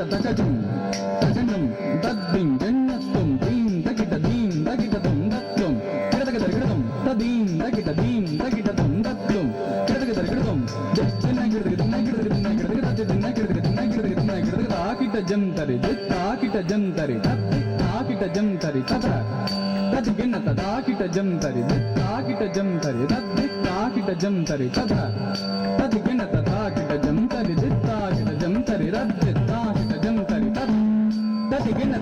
ತಕಿಟ ತಕಜಂ ತಜನಂ ತದ್ದಿಂ ಜನ್ನತ್ತುಂ ದೀಂ ತಕಿಟ ದೀಂ ತಕಿಟ ತುಂ ದತ್ತುಂ ಕಿಡತಕ ದರ್ಗಿಡತುಂ ತದೀಂ ತಕಿಟ ದೀಂ ತಕಿಟ ತುಂ ದತ್ತುಂ ಕಿಡತಕ ದರ್ಗಿಡತುಂ ಜನ್ನ ಕಿಡತಕ ದಿನ್ನ ಕಿಡತಕ ದಿನ್ನ ಕಿಡತಕ ತಜ ದಿನ್ನ ಕಿಡತಕ ದಿನ್ನ ಕಿಡತಕ ದಿನ್ನ ಕಿಡತಕ ತಾಕಿಟ ಜಂತರಿ ತಾಕಿಟ ಜಂತರಿ ತಾಕಿಟ ಜಂತರಿ ತತ ತದ್ ಗಿನ್ನ ತಾಕಿಟ ಜಂತರಿ ತಾಕಿಟ ಜಂತರಿ ತಾಕಿಟ ಜಂತರಿ ತತ ತದ್ ಗಿನ್ನ ತಾಕಿಟ ಜಂತರಿ ತಾಕಿಟ ಜಂತರಿ ತಾಕಿಟ ಜಂತರಿ ತತ್ ತದ್ ಗಿನ್ನ